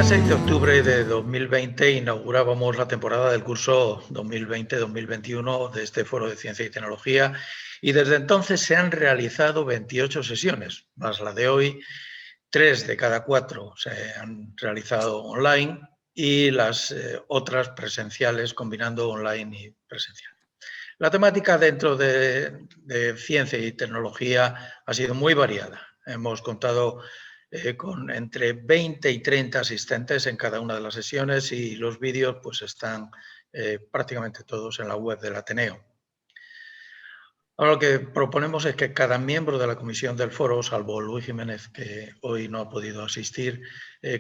día 6 de octubre de 2020 inaugurábamos la temporada del curso 2020-2021 de este Foro de Ciencia y Tecnología y desde entonces se han realizado 28 sesiones, más la de hoy. 3 de cada 4 se han realizado online y las otras presenciales, combinando online y presencial. La temática dentro de ciencia y tecnología ha sido muy variada. Hemos contado con entre 20 y 30 asistentes en cada una de las sesiones y los vídeos pues están prácticamente todos en la web del Ateneo. Ahora lo que proponemos es que cada miembro de la comisión del foro, salvo Luis Jiménez, que hoy no ha podido asistir,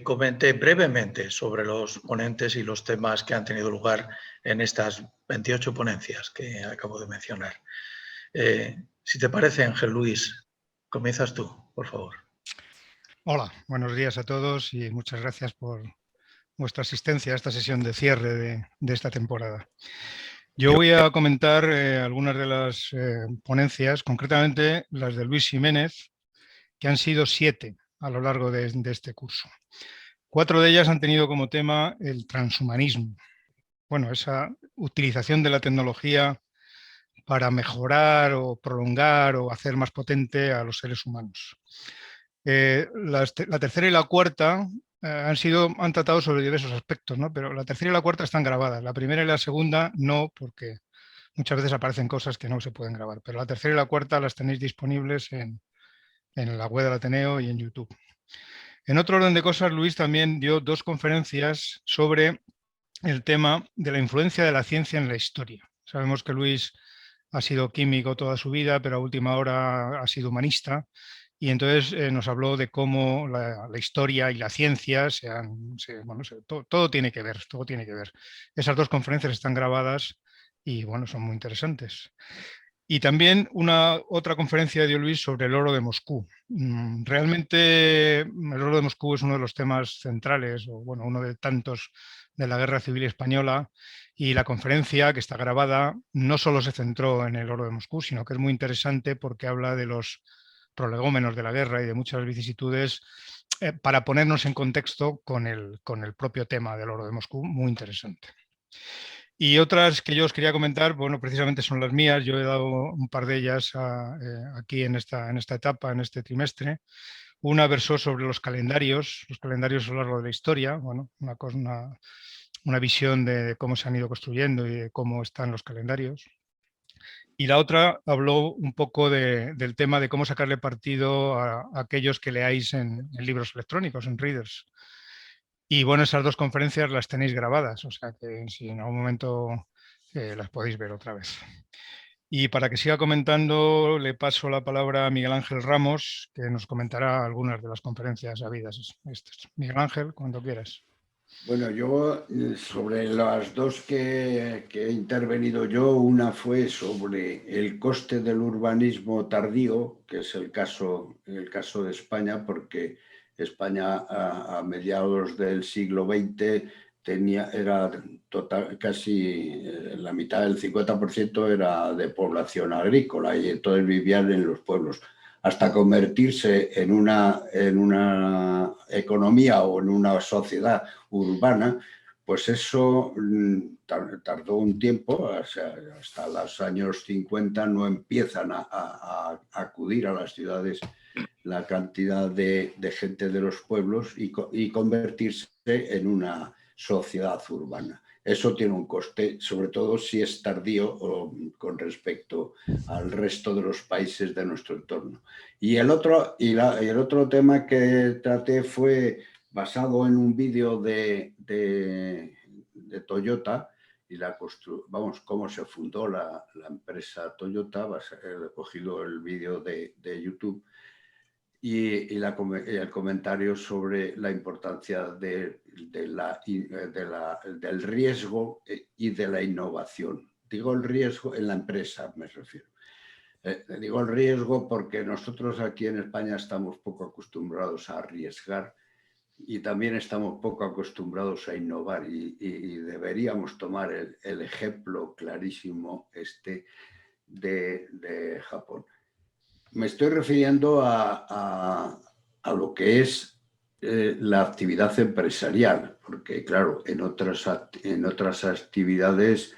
comente brevemente sobre los ponentes y los temas que han tenido lugar en estas 28 ponencias que acabo de mencionar. Si te parece, Ángel Luis, comienzas tú, por favor. Hola, buenos días a todos y muchas gracias por vuestra asistencia a esta sesión de cierre de esta temporada. Yo voy a comentar algunas de las ponencias, concretamente las de Luis Jiménez, que han sido 7 a lo largo de este curso. 4 de ellas han tenido como tema el transhumanismo. Bueno, esa utilización de la tecnología para mejorar o prolongar o hacer más potente a los seres humanos. La tercera y la cuarta han tratado sobre diversos aspectos, ¿no? Pero la tercera y la cuarta están grabadas. La primera y la segunda no, porque muchas veces aparecen cosas que no se pueden grabar. Pero la tercera y la cuarta las tenéis disponibles en la web del Ateneo y en YouTube. En otro orden de cosas, Luis también dio 2 conferencias sobre el tema de la influencia de la ciencia en la historia. Sabemos que Luis ha sido químico toda su vida, pero a última hora ha sido humanista. Y entonces nos habló de cómo la historia y la ciencia todo tiene que ver, todo tiene que ver. Esas 2 conferencias están grabadas y bueno, son muy interesantes. Y también otra conferencia dio Luis sobre el oro de Moscú. Realmente el oro de Moscú es uno de los temas centrales, o bueno, uno de tantos de la Guerra Civil Española, y la conferencia, que está grabada, no solo se centró en el oro de Moscú, sino que es muy interesante porque habla de los prolegómenos de la guerra y de muchas vicisitudes para ponernos en contexto con el propio tema del oro de Moscú, muy interesante. Y otras que yo os quería comentar, bueno, precisamente son las mías. Yo he dado un par de ellas aquí en esta etapa, en este trimestre. Una versó sobre los calendarios a lo largo de la historia, bueno, una visión de cómo se han ido construyendo y de cómo están los calendarios. Y la otra habló un poco del tema de cómo sacarle partido a aquellos que leáis en libros electrónicos, en readers. Y bueno, esas 2 conferencias las tenéis grabadas, o sea que si en algún momento las podéis ver otra vez. Y para que siga comentando, le paso la palabra a Miguel Ángel Ramos, que nos comentará algunas de las conferencias habidas. Miguel Ángel, cuando quieras. Bueno, yo sobre las 2 que he intervenido yo, una fue sobre el coste del urbanismo tardío, que es el caso de España, porque España a mediados del siglo XX era casi la mitad del 50% era de población agrícola y entonces vivían en los pueblos. Hasta convertirse en una economía o en una sociedad urbana, pues eso tardó un tiempo, o sea, hasta los años 50 no empiezan a acudir a las ciudades la cantidad de gente de los pueblos y convertirse en una sociedad urbana. Eso tiene un coste, sobre todo si es tardío con respecto al resto de los países de nuestro entorno. Y el otro tema que traté fue basado en un vídeo de Toyota y cómo se fundó la empresa Toyota. He cogido el vídeo de YouTube y el comentario sobre la importancia del riesgo y de la innovación. Digo el riesgo en la empresa, me refiero. Digo el riesgo porque nosotros aquí en España estamos poco acostumbrados a arriesgar y también estamos poco acostumbrados a innovar y deberíamos tomar el ejemplo clarísimo de Japón. Me estoy refiriendo a lo que es la actividad empresarial, porque claro, en otras actividades,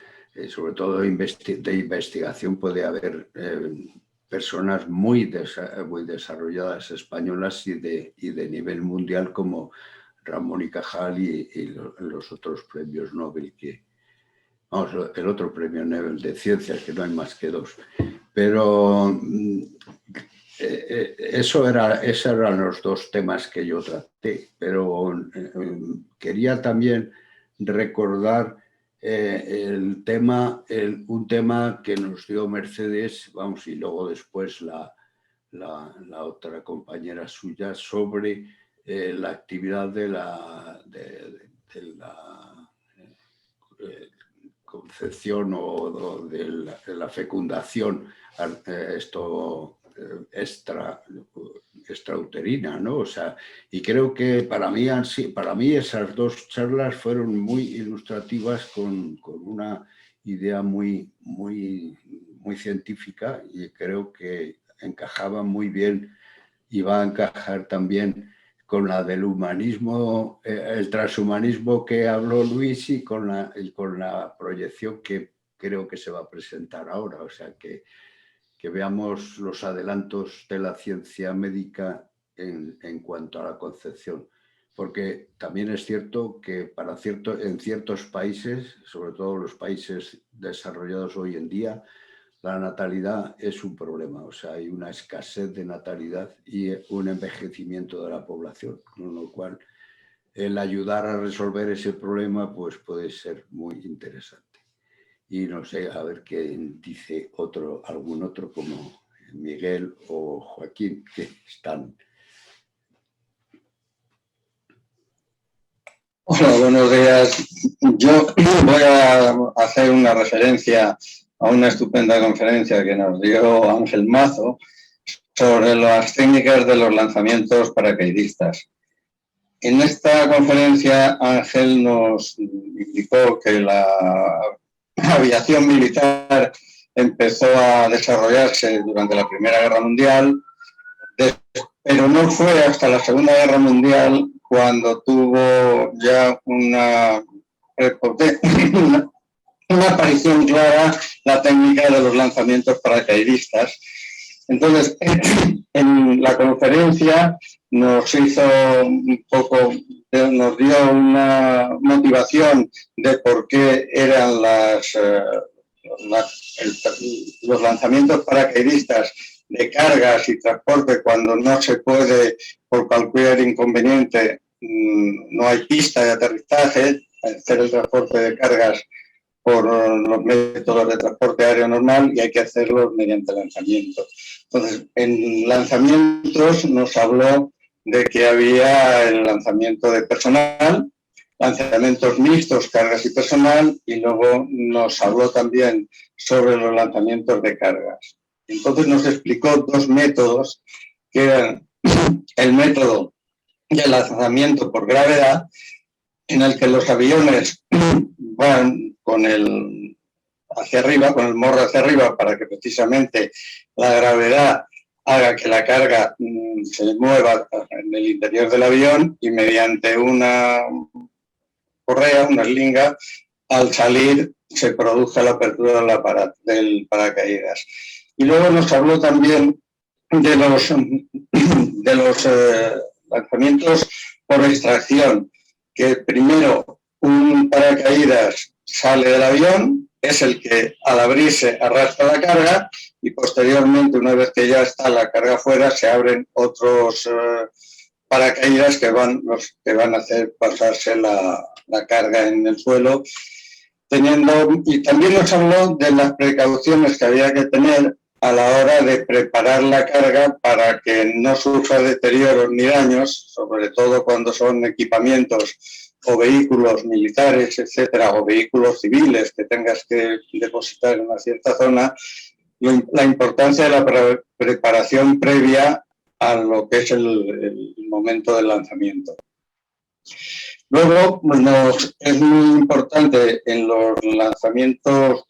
sobre todo de investigación, puede haber personas muy desarrolladas españolas y de nivel mundial como Ramón y Cajal y los otros premios Nobel vamos, el otro premio Nobel de Ciencias, que no hay más que 2. Pero esos eran los 2 temas que yo traté. Pero quería también recordar un tema que nos dio Mercedes, vamos, y luego después la otra compañera suya, sobre la actividad de la concepción o de la fecundación extrauterina, ¿no? O sea, y creo que para mí esas 2 charlas fueron muy ilustrativas con una idea muy científica, y creo que encajaba muy bien y va a encajar también con la del humanismo, el transhumanismo que habló Luis, y con la proyección que creo que se va a presentar ahora. O sea, que veamos los adelantos de la ciencia médica en cuanto a la concepción. Porque también es cierto que en ciertos países, sobre todo los países desarrollados hoy en día, la natalidad es un problema. O sea, hay una escasez de natalidad y un envejecimiento de la población, con lo cual el ayudar a resolver ese problema pues puede ser muy interesante. Y no sé, a ver qué dice algún otro como Miguel o Joaquín, que están. Hola, buenos días. Yo voy a hacer una referencia a una estupenda conferencia que nos dio Ángel Mazo sobre las técnicas de los lanzamientos paracaidistas. En esta conferencia Ángel nos indicó que la aviación militar empezó a desarrollarse durante la Primera Guerra Mundial, pero no fue hasta la Segunda Guerra Mundial cuando tuvo ya una aparición clara la técnica de los lanzamientos paracaidistas. Entonces, en la conferencia nos dio una motivación de por qué eran los lanzamientos paracaidistas de cargas y transporte cuando no se puede, por cualquier inconveniente, no hay pista de aterrizaje, hacer el transporte de cargas por los métodos de transporte aéreo normal, y hay que hacerlo mediante lanzamiento. Entonces, en lanzamientos nos habló de que había el lanzamiento de personal, lanzamientos mixtos, cargas y personal, y luego nos habló también sobre los lanzamientos de cargas. Entonces nos explicó 2 métodos, que eran el método del lanzamiento por gravedad, en el que los aviones van hacia arriba, con el morro hacia arriba, para que precisamente la gravedad haga que la carga se mueva en el interior del avión, y mediante una correa, una eslinga, al salir se produce la apertura del paracaídas. Y luego nos habló también de los lanzamientos por extracción, que primero un paracaídas sale del avión, es el que al abrirse arrastra la carga, y posteriormente, una vez que ya está la carga fuera, se abren otros paracaídas que van a hacer pasarse la carga en el suelo. Y también nos habló de las precauciones que había que tener a la hora de preparar la carga para que no sufra deterioros ni daños, sobre todo cuando son equipamientos o vehículos militares, etcétera, o vehículos civiles que tengas que depositar en una cierta zona. La importancia de la preparación previa a lo que es el momento del lanzamiento. Luego, es muy importante en los lanzamientos,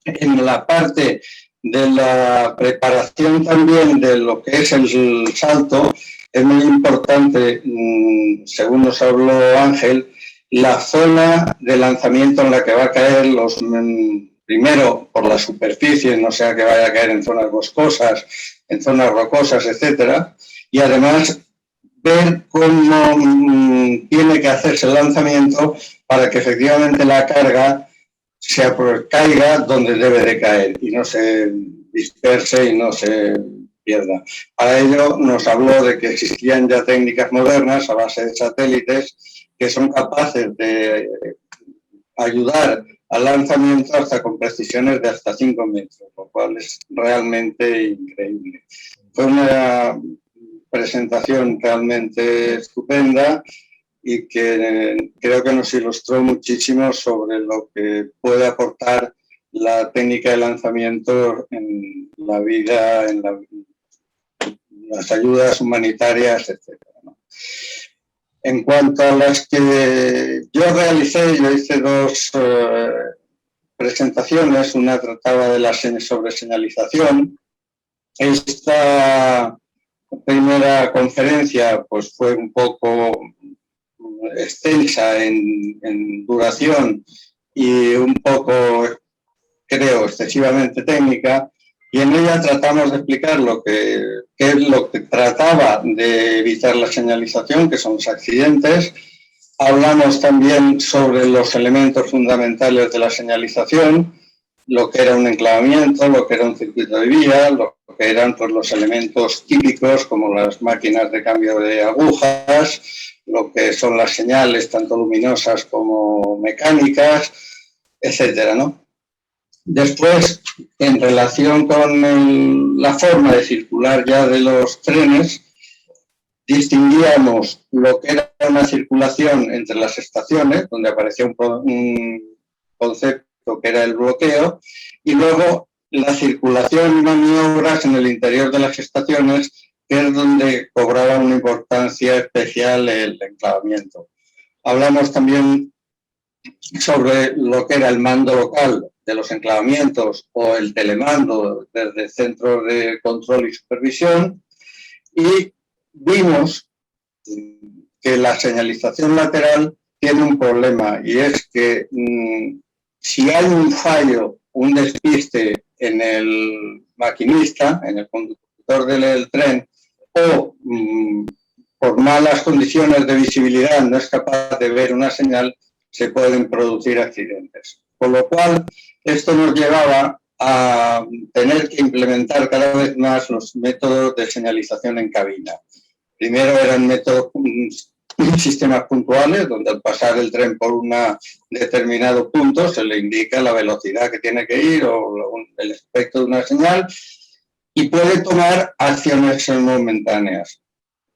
en la parte de la preparación también de lo que es el salto, es muy importante, según nos habló Ángel, la zona de lanzamiento en la que va a caer primero por la superficie, no sea que vaya a caer en zonas boscosas, en zonas rocosas, etcétera, y además ver cómo tiene que hacerse el lanzamiento para que efectivamente la carga caiga donde debe de caer y no se disperse y no se pierda. Para ello nos habló de que existían ya técnicas modernas a base de satélites que son capaces de ayudar al lanzamiento hasta con precisiones de hasta 5 metros, lo cual es realmente increíble. Fue una presentación realmente estupenda y que creo que nos ilustró muchísimo sobre lo que puede aportar la técnica de lanzamiento en la vida, en las ayudas humanitarias, etc. En cuanto a las que yo realicé, yo hice 2 presentaciones. Una trataba de sobre señalización. Esta primera conferencia pues, fue un poco extensa en duración y un poco, creo, excesivamente técnica, y en ella tratamos de explicar qué es lo que trataba de evitar la señalización, que son los accidentes. Hablamos también sobre los elementos fundamentales de la señalización, lo que era un enclavamiento, lo que era un circuito de vía, lo que eran pues, los elementos típicos como las máquinas de cambio de agujas, lo que son las señales tanto luminosas como mecánicas, etcétera, ¿no? Después, en relación con la forma de circular ya de los trenes, distinguíamos lo que era una circulación entre las estaciones, donde aparecía un concepto que era el bloqueo, y luego la circulación y maniobras en el interior de las estaciones, que es donde cobraba una importancia especial el enclavamiento. Hablamos también sobre lo que era el mando local de los enclavamientos o el telemando desde centros de control y supervisión, y vimos que la señalización lateral tiene un problema, y es que si hay un fallo, un despiste en el maquinista, en el conductor del tren, o por malas condiciones de visibilidad no es capaz de ver una señal, se pueden producir accidentes. Por lo cual, esto nos llevaba a tener que implementar cada vez más los métodos de señalización en cabina. Primero eran métodos, sistemas puntuales, donde al pasar el tren por un determinado punto se le indica la velocidad que tiene que ir o el espectro de una señal y puede tomar acciones momentáneas.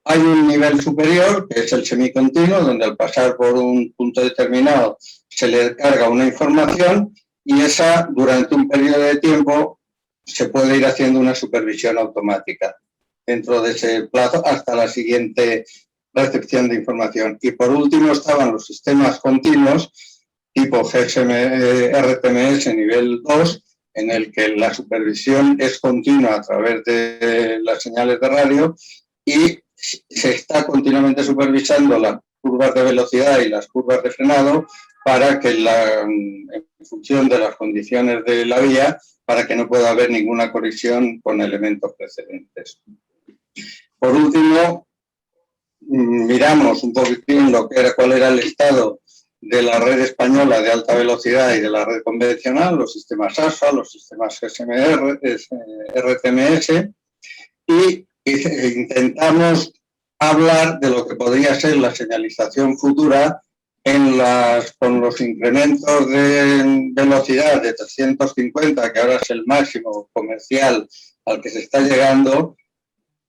Hay un nivel superior, que es el semicontinuo, donde al pasar por un punto determinado se le carga una información y esa, durante un periodo de tiempo, se puede ir haciendo una supervisión automática dentro de ese plazo hasta la siguiente recepción de información. Y por último estaban los sistemas continuos, tipo RTMS nivel 2, en el que la supervisión es continua a través de las señales de radio y se está continuamente supervisando las curvas de velocidad y las curvas de frenado para que en función de las condiciones de la vía, para que no pueda haber ninguna colisión con elementos precedentes. Por último, miramos un poquitín cuál era el estado de la red española de alta velocidad y de la red convencional, los sistemas ASA, los sistemas GSMR, RTMS, y intentamos hablar de lo que podría ser la señalización futura con los incrementos de velocidad de 350, que ahora es el máximo comercial al que se está llegando,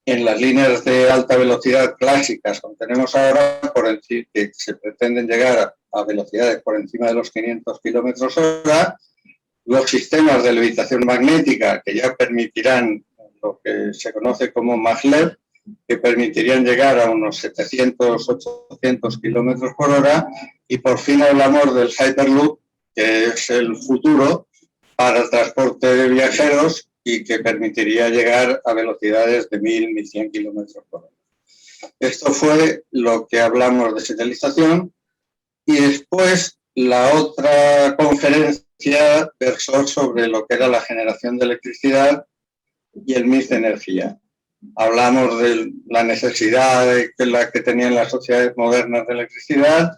en las líneas de alta velocidad clásicas, como tenemos ahora, que se pretenden llegar a velocidades por encima de los 500 km/h, los sistemas de levitación magnética, que ya permitirán lo que se conoce como maglev, que permitirían llegar a unos 700-800 km/h, y por fin hablamos del Hyperloop, que es el futuro para el transporte de viajeros, y que permitiría llegar a velocidades de 1000, 1100 kilómetros por hora. Esto fue lo que hablamos de señalización, y después la otra conferencia versó sobre lo que era la generación de electricidad y el mix de energía. Hablamos de la necesidad que tenían las sociedades modernas de electricidad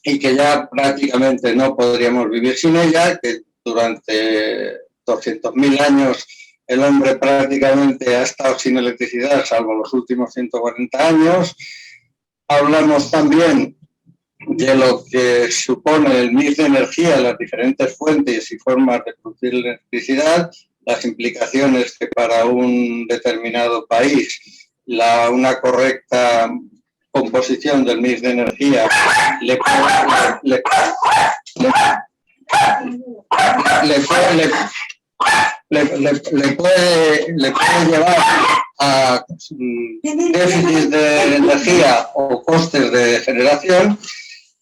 y que ya prácticamente no podríamos vivir sin ella, que durante 200.000 años el hombre prácticamente ha estado sin electricidad, salvo los últimos 140 años. Hablamos también de lo que supone el mix de energía, las diferentes fuentes y formas de producir electricidad, las implicaciones que para un determinado país una correcta composición del mix de energía le puede llevar a déficit de energía o costes de generación.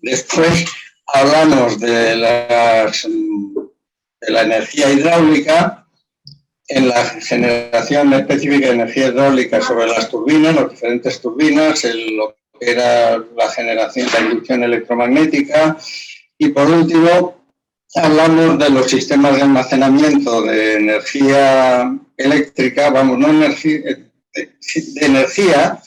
Después hablamos de la energía hidráulica, en la generación específica de energía hidráulica sobre las turbinas, las diferentes turbinas, lo que era la generación de inducción electromagnética, y por último hablamos de los sistemas de almacenamiento de energía eléctrica, de energía,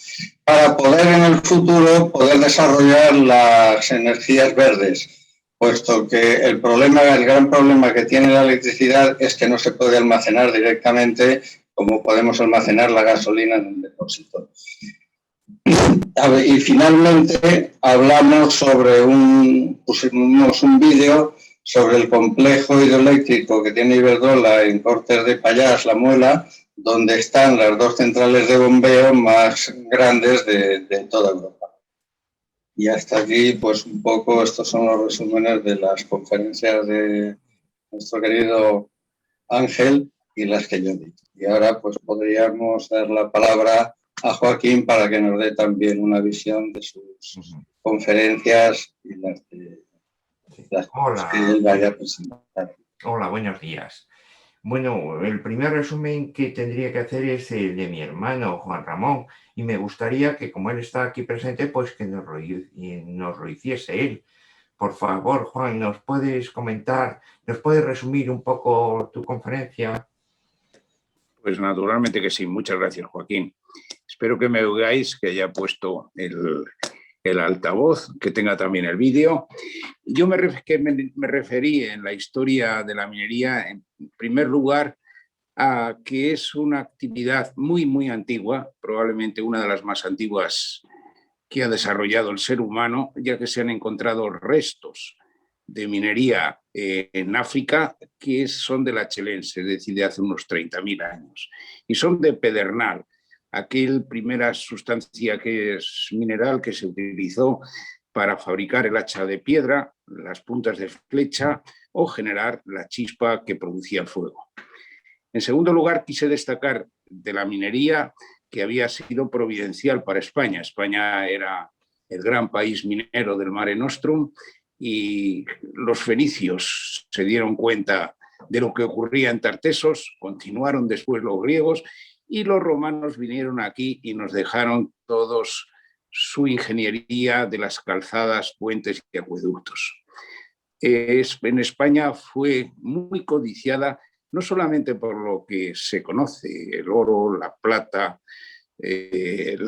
para poder en el futuro poder desarrollar las energías verdes, puesto que el gran problema que tiene la electricidad es que no se puede almacenar directamente como podemos almacenar la gasolina en un depósito. Y finalmente hablamos pusimos un vídeo sobre el complejo hidroeléctrico que tiene Iberdrola en Cortes de Pallars, La Muela, donde están las 2 centrales de bombeo más grandes de toda Europa. Y hasta aquí, pues un poco, estos son los resúmenes de las conferencias de nuestro querido Ángel y las que yo di. Y ahora pues podríamos dar la palabra a Joaquín para que nos dé también una visión de sus conferencias y las que él vaya a presentar. Hola, buenos días. Bueno, el primer resumen que tendría que hacer es el de mi hermano, Juan Ramón, y me gustaría que, como él está aquí presente, pues que nos lo hiciese él. Por favor, Juan, ¿nos puedes comentar, nos puedes resumir un poco tu conferencia? Pues naturalmente que sí. Muchas gracias, Joaquín. Espero que me oigáis, que haya puesto el altavoz, que tenga también el vídeo. Yo me referí en la historia de la minería, en primer lugar, a que es una actividad muy, muy antigua, probablemente una de las más antiguas que ha desarrollado el ser humano, ya que se han encontrado restos de minería en África que son de la chelense, es decir, de hace unos 30.000 años. Y son de pedernal, aquella primera sustancia que es mineral que se utilizó para fabricar el hacha de piedra, las puntas de flecha o generar la chispa que producía el fuego. En segundo lugar, quise destacar de la minería que había sido providencial para España. España era el gran país minero del Mare Nostrum y los fenicios se dieron cuenta de lo que ocurría en Tartesos, continuaron después los griegos y los romanos vinieron aquí y nos dejaron todos su ingeniería de las calzadas, puentes y acueductos. En España fue muy codiciada, no solamente por lo que se conoce, el oro, la plata, el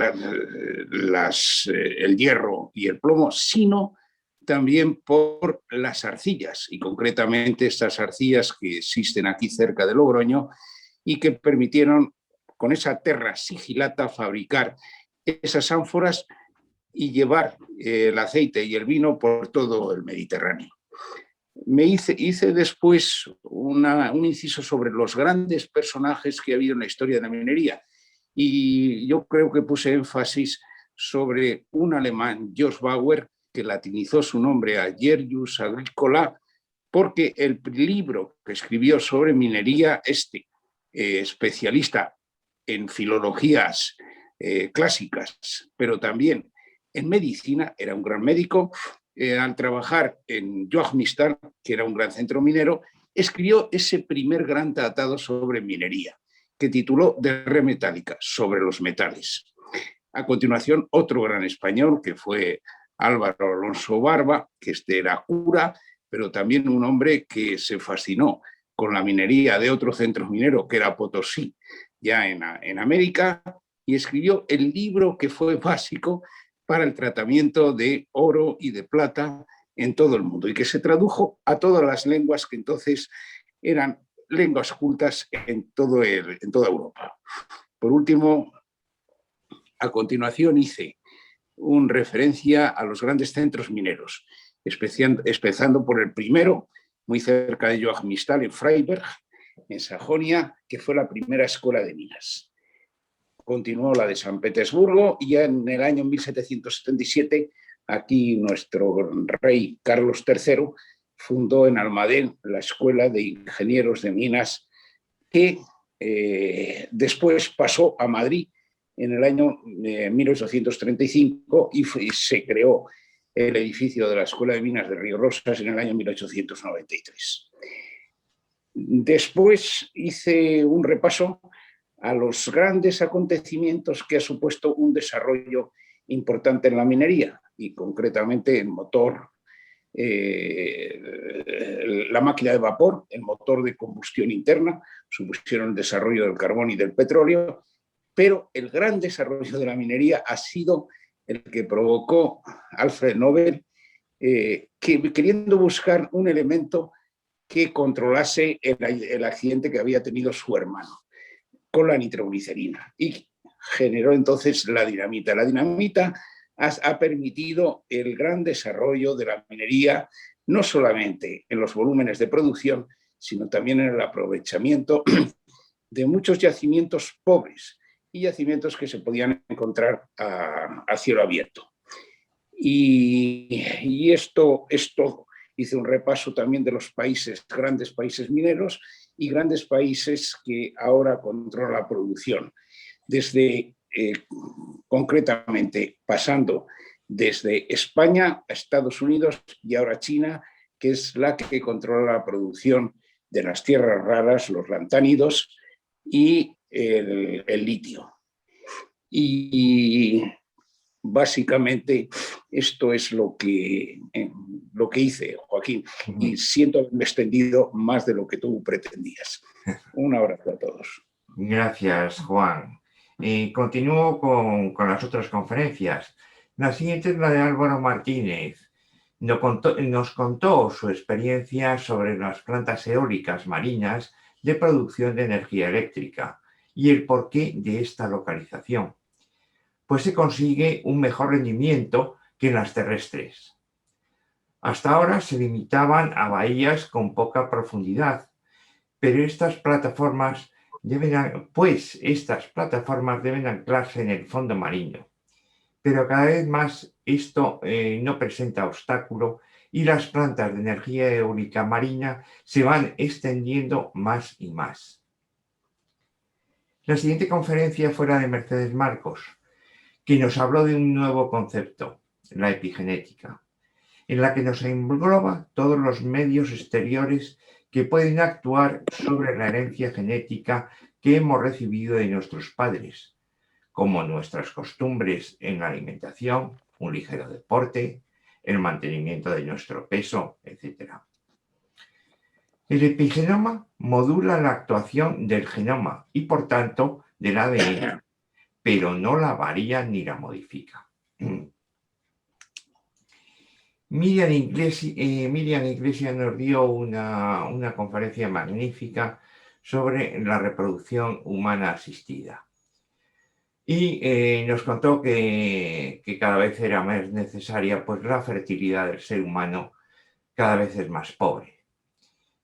hierro y el plomo, sino también por las arcillas, y concretamente estas arcillas que existen aquí cerca de Logroño y que permitieron con esa terra sigillata fabricar esas ánforas y llevar el aceite y el vino por todo el Mediterráneo. Hice después un inciso sobre los grandes personajes que ha habido en la historia de la minería y yo creo que puse énfasis sobre un alemán, George Bauer, que latinizó su nombre a Gerjus Agricola, porque el libro que escribió sobre minería, especialista en filologías clásicas, pero también en medicina, era un gran médico, al trabajar en Joachimsthal, que era un gran centro minero, escribió ese primer gran tratado sobre minería, que tituló De Re Metálica, sobre los metales. A continuación, otro gran español, que fue Álvaro Alonso Barba, que era cura, pero también un hombre que se fascinó con la minería de otro centro minero, que era Potosí, ya en América, y escribió el libro que fue básico para el tratamiento de oro y de plata en todo el mundo, y que se tradujo a todas las lenguas que entonces eran lenguas cultas en toda Europa. Por último, a continuación hice una referencia a los grandes centros mineros, empezando por el primero, muy cerca de Joachimsthal, en Freiberg, en Sajonia, que fue la primera escuela de minas. Continuó la de San Petersburgo y ya en el año 1777, aquí nuestro rey Carlos III fundó en Almadén la Escuela de Ingenieros de Minas, que después pasó a Madrid en el año 1835 y se creó el edificio de la Escuela de Minas de Río Rosas en el año 1893. Después hice un repaso a los grandes acontecimientos que ha supuesto un desarrollo importante en la minería y concretamente el motor, la máquina de vapor, el motor de combustión interna, supusieron el desarrollo del carbón y del petróleo, pero el gran desarrollo de la minería ha sido el que provocó Alfred Nobel, queriendo buscar un elemento que controlase el accidente que había tenido su hermano con la nitroglicerina, y generó entonces la dinamita. La dinamita ha permitido el gran desarrollo de la minería, no solamente en los volúmenes de producción, sino también en el aprovechamiento de muchos yacimientos pobres y yacimientos que se podían encontrar a cielo abierto. Y esto es todo. Hice un repaso también de los países, grandes países mineros y grandes países que ahora controlan la producción. Desde, concretamente, pasando desde España a Estados Unidos y ahora China, que es la que controla la producción de las tierras raras, los lantánidos y el litio. Y básicamente esto es lo que hice, Joaquín, y siento haberme extendido más de lo que tú pretendías. Un abrazo a todos. Gracias, Juan. Continúo con las otras conferencias. La siguiente es la de Álvaro Martínez. Nos contó su experiencia sobre las plantas eólicas marinas de producción de energía eléctrica y el porqué de esta localización. Pues se consigue un mejor rendimiento que en las terrestres. Hasta ahora se limitaban a bahías con poca profundidad, pero estas plataformas deben anclarse en el fondo marino. Pero cada vez más esto no presenta obstáculo y las plantas de energía eólica marina se van extendiendo más y más. La siguiente conferencia fue la de Mercedes Marcos, que nos habló de un nuevo concepto, la epigenética, en la que nos engloba todos los medios exteriores que pueden actuar sobre la herencia genética que hemos recibido de nuestros padres, como nuestras costumbres en la alimentación, un ligero deporte, el mantenimiento de nuestro peso, etc. El epigenoma modula la actuación del genoma y, por tanto, del ADN, pero no la varía ni la modifica. Miriam Iglesias nos dio una conferencia magnífica sobre la reproducción humana asistida. Y nos contó que cada vez era más necesaria, pues la fertilidad del ser humano cada vez es más pobre.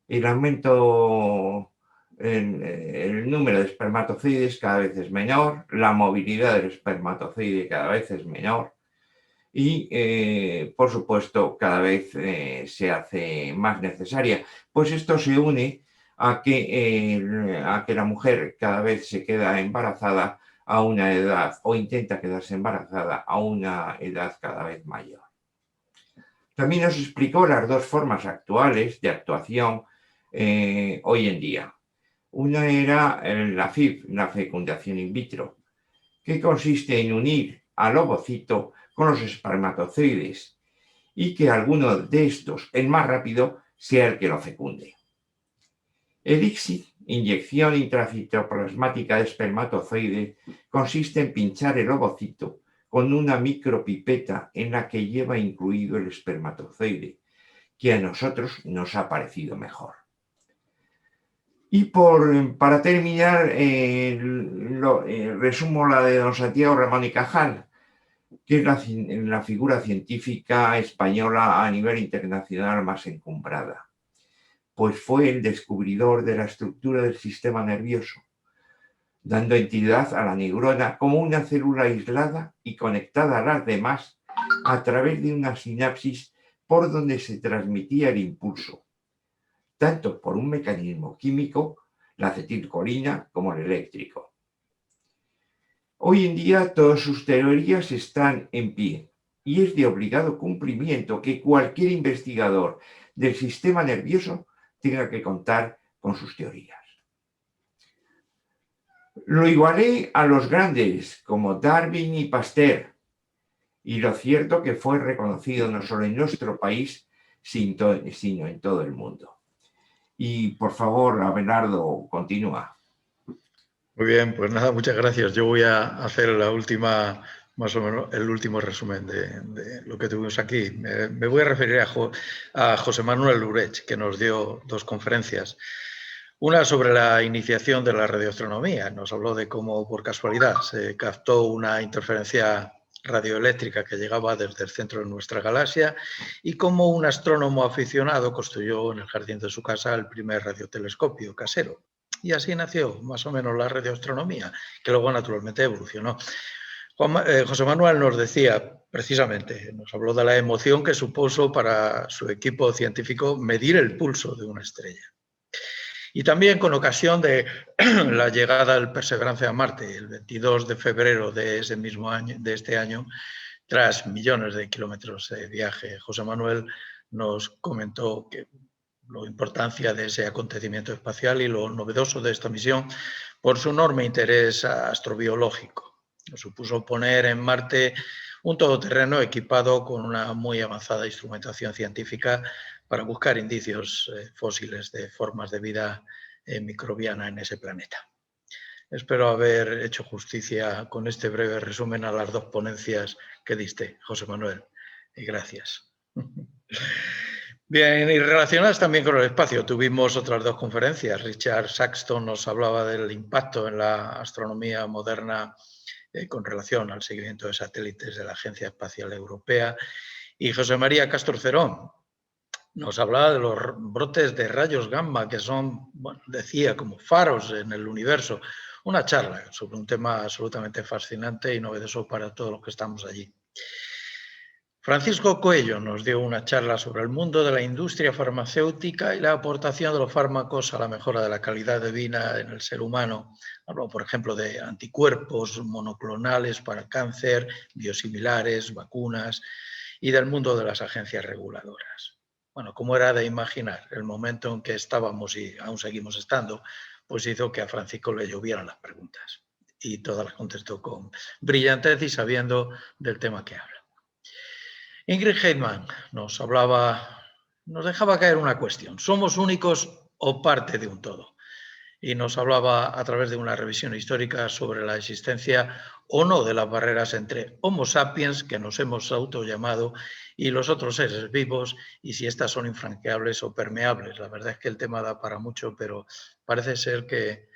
El aumento en el número de espermatozoides cada vez es menor, la movilidad del espermatozoide cada vez es menor y, por supuesto, cada vez se hace más necesaria. Pues esto se une a que la mujer cada vez se queda embarazada a una edad o intenta quedarse embarazada a una edad cada vez mayor. También nos explicó las dos formas actuales de actuación hoy en día. Una era la FIV, la fecundación in vitro, que consiste en unir al ovocito con los espermatozoides y que alguno de estos, el más rápido, sea el que lo fecunde. El ICSI, inyección intracitoplasmática de espermatozoide, consiste en pinchar el ovocito con una micropipeta en la que lleva incluido el espermatozoide, que a nosotros nos ha parecido mejor. Y para terminar, resumo la de don Santiago Ramón y Cajal, que es la figura científica española a nivel internacional más encumbrada, pues fue el descubridor de la estructura del sistema nervioso, dando entidad a la neurona como una célula aislada y conectada a las demás a través de una sinapsis por donde se transmitía el impulso, tanto por un mecanismo químico, la acetilcolina, como el eléctrico. Hoy en día todas sus teorías están en pie y es de obligado cumplimiento que cualquier investigador del sistema nervioso tenga que contar con sus teorías. Lo igualé a los grandes como Darwin y Pasteur, y lo cierto que fue reconocido no solo en nuestro país, sino en todo el mundo. Y por favor, Abelardo, continúa. Muy bien, pues nada, muchas gracias. Yo voy a hacer la última, más o menos, el último resumen de lo que tuvimos aquí. Me voy a referir a José Manuel Urech, que nos dio dos conferencias. Una sobre la iniciación de la radioastronomía. Nos habló de cómo, por casualidad, se captó una interferencia radioeléctrica que llegaba desde el centro de nuestra galaxia y cómo un astrónomo aficionado construyó en el jardín de su casa el primer radiotelescopio casero. Y así nació más o menos la radioastronomía, que luego naturalmente evolucionó. José Manuel nos decía, precisamente, nos habló de la emoción que supuso para su equipo científico medir el pulso de una estrella. Y también con ocasión de la llegada del Perseverance a Marte, el 22 de febrero de ese mismo año, de este año, tras millones de kilómetros de viaje, José Manuel nos comentó que la importancia de ese acontecimiento espacial y lo novedoso de esta misión por su enorme interés astrobiológico. Supuso poner en Marte un todoterreno equipado con una muy avanzada instrumentación científica para buscar indicios fósiles de formas de vida microbiana en ese planeta. Espero haber hecho justicia con este breve resumen a las dos ponencias que diste, José Manuel, y gracias. Bien, y relacionadas también con el espacio, tuvimos otras dos conferencias. Richard Saxton nos hablaba del impacto en la astronomía moderna con relación al seguimiento de satélites de la Agencia Espacial Europea, y José María Castro Cerón nos hablaba de los brotes de rayos gamma, que son, bueno, decía, como faros en el universo. Una charla sobre un tema absolutamente fascinante y novedoso para todos los que estamos allí. Francisco Coello nos dio una charla sobre el mundo de la industria farmacéutica y la aportación de los fármacos a la mejora de la calidad de vida en el ser humano. Habló, por ejemplo, de anticuerpos monoclonales para el cáncer, biosimilares, vacunas y del mundo de las agencias reguladoras. Bueno, como era de imaginar, el momento en que estábamos y aún seguimos estando, pues hizo que a Francisco le llovieran las preguntas y todas las contestó con brillantez y sabiendo del tema que habla. Ingrid Heitmann nos dejaba caer una cuestión. ¿Somos únicos o parte de un todo? Y nos hablaba a través de una revisión histórica sobre la existencia o no de las barreras entre Homo sapiens, que nos hemos autollamado, y los otros seres vivos, y si estas son infranqueables o permeables. La verdad es que el tema da para mucho, pero parece ser que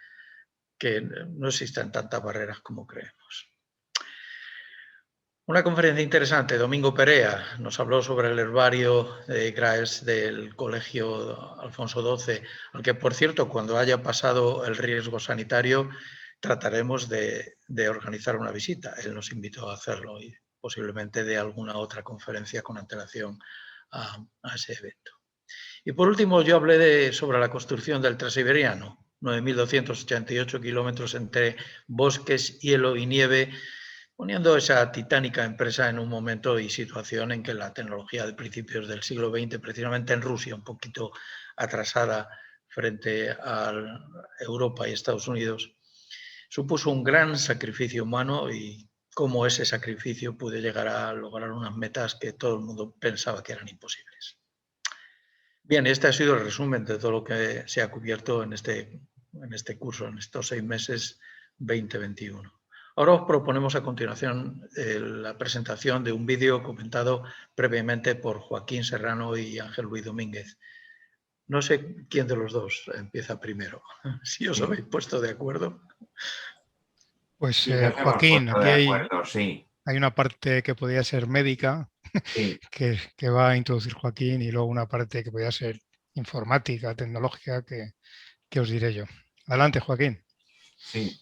no existen tantas barreras como creemos. Una conferencia interesante, Domingo Perea nos habló sobre el herbario de Graes del Colegio Alfonso XII, al que, por cierto, cuando haya pasado el riesgo sanitario, trataremos de organizar una visita. Él nos invitó a hacerlo y posiblemente de alguna otra conferencia con antelación a ese evento. Y por último, yo hablé sobre la construcción del Transiberiano, 9.288 kilómetros entre bosques, hielo y nieve, poniendo esa titánica empresa en un momento y situación en que la tecnología de principios del siglo XX, precisamente en Rusia, un poquito atrasada frente a Europa y Estados Unidos, supuso un gran sacrificio humano y cómo ese sacrificio pudo llegar a lograr unas metas que todo el mundo pensaba que eran imposibles. Bien, este ha sido el resumen de todo lo que se ha cubierto en este curso, en estos 6 meses 2021. Ahora os proponemos a continuación la presentación de un vídeo comentado previamente por Joaquín Serrano y Ángel Luis Domínguez. No sé quién de los dos empieza primero, si os habéis puesto de acuerdo. Pues Sí, nos hemos Joaquín, puesto aquí de acuerdo, sí. hay una parte que podría ser médica, Sí. que va a introducir Joaquín, y luego una parte que podría ser informática, tecnológica, que os diré yo. Adelante, Joaquín. Sí.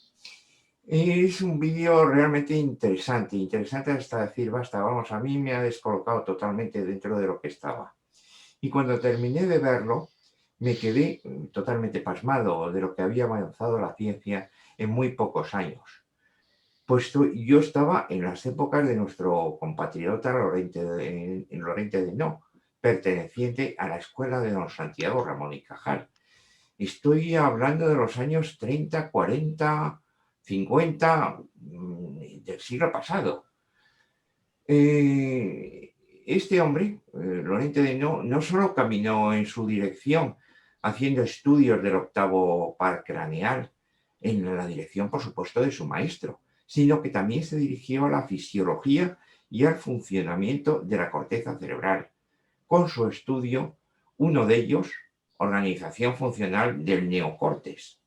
Es un vídeo realmente interesante hasta decir basta. Vamos, a mí me ha descolocado totalmente dentro de lo que estaba. Y cuando terminé de verlo, me quedé totalmente pasmado de lo que había avanzado la ciencia en muy pocos años. Pues yo estaba en las épocas de nuestro compatriota Lorente de No, perteneciente a la escuela de don Santiago Ramón y Cajal. Estoy hablando de los años 30, 40, 50 del siglo pasado. Este hombre, Lorente de No, no solo caminó en su dirección haciendo estudios del octavo par craneal, en la dirección, por supuesto, de su maestro, sino que también se dirigió a la fisiología y al funcionamiento de la corteza cerebral, con su estudio, uno de ellos, organización funcional del neocórtex,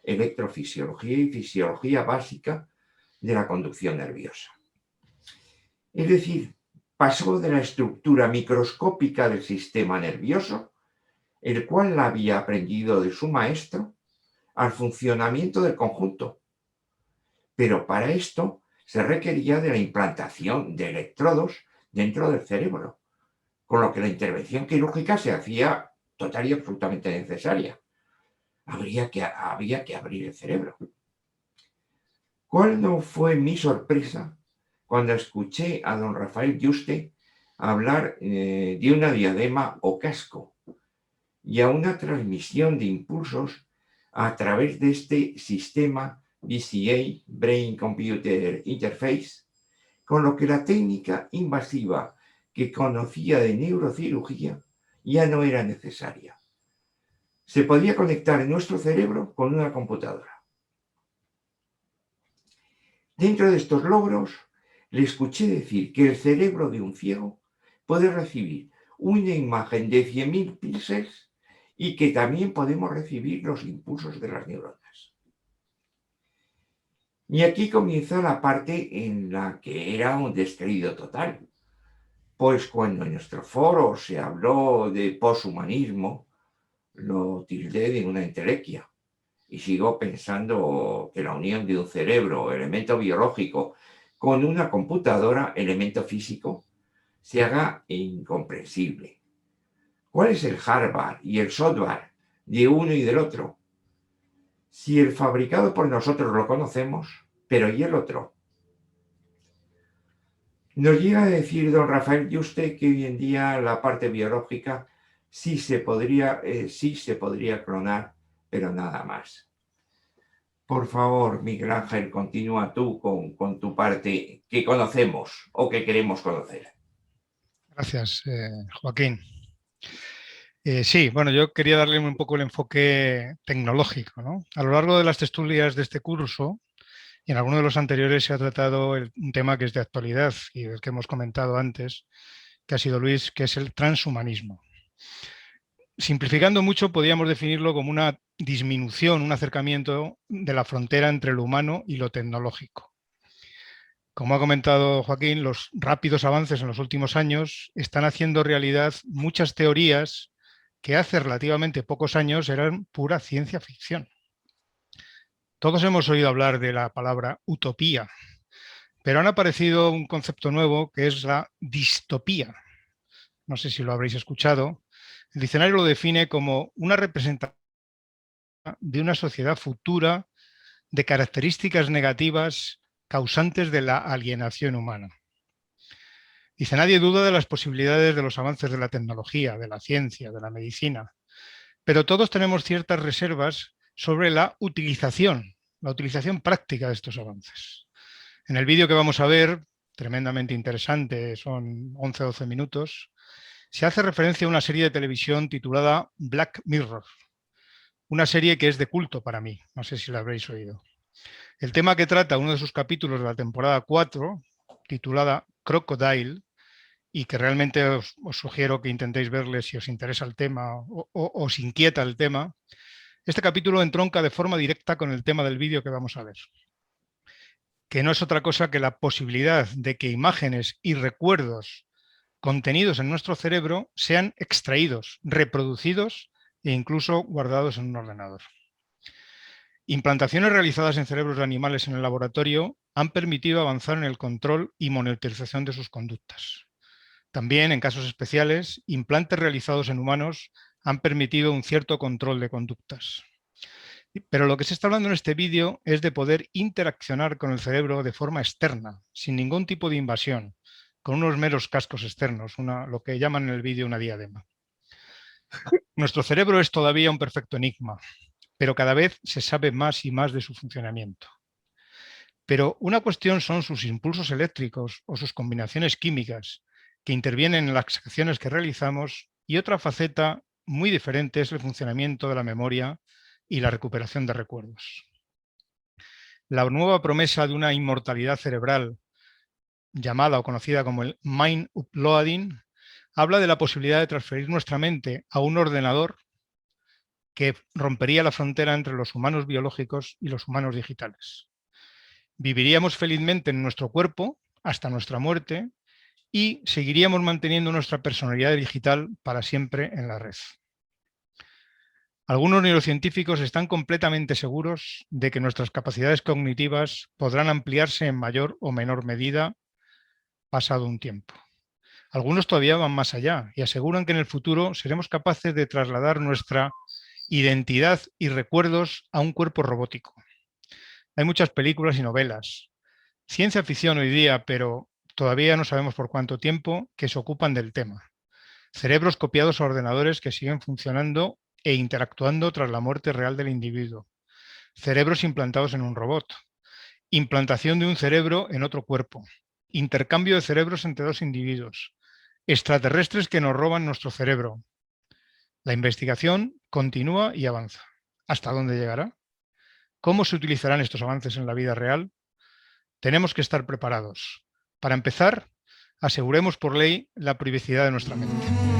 electrofisiología y fisiología básica de la conducción nerviosa. Es decir, pasó de la estructura microscópica del sistema nervioso, el cual la había aprendido de su maestro, al funcionamiento del conjunto. Pero para esto se requería de la implantación de electrodos dentro del cerebro, con lo que la intervención quirúrgica se hacía total y absolutamente necesaria. Había que abrir el cerebro. ¿Cuál no fue mi sorpresa cuando escuché a don Rafael Yuste hablar de una diadema o casco y a una transmisión de impulsos a través de este sistema BCA, Brain Computer Interface, con lo que la técnica invasiva que conocía de neurocirugía ya no era necesaria. Se podía conectar nuestro cerebro con una computadora. Dentro de estos logros, le escuché decir que el cerebro de un ciego puede recibir una imagen de 100.000 píxeles y que también podemos recibir los impulsos de las neuronas. Y aquí comienza la parte en la que era un descreído total, pues cuando en nuestro foro se habló de poshumanismo, lo tildé de una entelequia. Y sigo pensando que la unión de un cerebro, elemento biológico, con una computadora, elemento físico, se haga incomprensible. ¿Cuál es el hardware y el software de uno y del otro? Si el fabricado por nosotros lo conocemos, pero ¿y el otro? Nos llega a decir don Rafael Yuste que hoy en día la parte biológica sí se podría clonar, pero nada más. Por favor, Miguel Ángel, continúa tú con tu parte que conocemos o que queremos conocer. Gracias, Joaquín. Sí, bueno, yo quería darle un poco el enfoque tecnológico, ¿no? A lo largo de las tertulias de este curso y en algunos de los anteriores se ha tratado un tema que es de actualidad y del que hemos comentado antes, que ha sido Luis, que es el transhumanismo. Simplificando mucho, podríamos definirlo como una disminución, un acercamiento de la frontera entre lo humano y lo tecnológico. Como ha comentado Joaquín, los rápidos avances en los últimos años están haciendo realidad muchas teorías que hace relativamente pocos años eran pura ciencia ficción. Todos hemos oído hablar de la palabra utopía, pero han aparecido un concepto nuevo que es la distopía. No sé si lo habréis escuchado. El diccionario lo define como una representación de una sociedad futura de características negativas causantes de la alienación humana. Dice, nadie duda de las posibilidades de los avances de la tecnología, de la ciencia, de la medicina, pero todos tenemos ciertas reservas sobre la utilización práctica de estos avances. En el vídeo que vamos a ver, tremendamente interesante, son 11 o 12 minutos, se hace referencia a una serie de televisión titulada Black Mirror, una serie que es de culto para mí, no sé si la habréis oído. El tema que trata uno de sus capítulos de la temporada 4, titulada Crocodile, y que realmente os sugiero que intentéis verle si os interesa el tema o os inquieta el tema, este capítulo entronca de forma directa con el tema del vídeo que vamos a ver, que no es otra cosa que la posibilidad de que imágenes y recuerdos contenidos en nuestro cerebro sean extraídos, reproducidos e incluso guardados en un ordenador. Implantaciones realizadas en cerebros de animales en el laboratorio han permitido avanzar en el control y monitorización de sus conductas. También, en casos especiales, implantes realizados en humanos han permitido un cierto control de conductas. Pero lo que se está hablando en este vídeo es de poder interaccionar con el cerebro de forma externa, sin ningún tipo de invasión, con unos meros cascos externos, lo que llaman en el vídeo una diadema. Nuestro cerebro es todavía un perfecto enigma, pero cada vez se sabe más y más de su funcionamiento. Pero una cuestión son sus impulsos eléctricos o sus combinaciones químicas que intervienen en las acciones que realizamos, y otra faceta muy diferente es el funcionamiento de la memoria y la recuperación de recuerdos. La nueva promesa de una inmortalidad cerebral, llamada o conocida como el mind uploading, habla de la posibilidad de transferir nuestra mente a un ordenador que rompería la frontera entre los humanos biológicos y los humanos digitales. Viviríamos felizmente en nuestro cuerpo hasta nuestra muerte y seguiríamos manteniendo nuestra personalidad digital para siempre en la red. Algunos neurocientíficos están completamente seguros de que nuestras capacidades cognitivas podrán ampliarse en mayor o menor medida pasado un tiempo. Algunos todavía van más allá y aseguran que en el futuro seremos capaces de trasladar nuestra identidad y recuerdos a un cuerpo robótico. Hay muchas películas y novelas, ciencia ficción hoy día, pero todavía no sabemos por cuánto tiempo, que se ocupan del tema. Cerebros copiados a ordenadores que siguen funcionando e interactuando tras la muerte real del individuo. Cerebros implantados en un robot. Implantación de un cerebro en otro cuerpo. Intercambio de cerebros entre dos individuos. Extraterrestres que nos roban nuestro cerebro. La investigación continúa y avanza. ¿Hasta dónde llegará? ¿Cómo se utilizarán estos avances en la vida real? Tenemos que estar preparados. Para empezar, aseguremos por ley la privacidad de nuestra mente.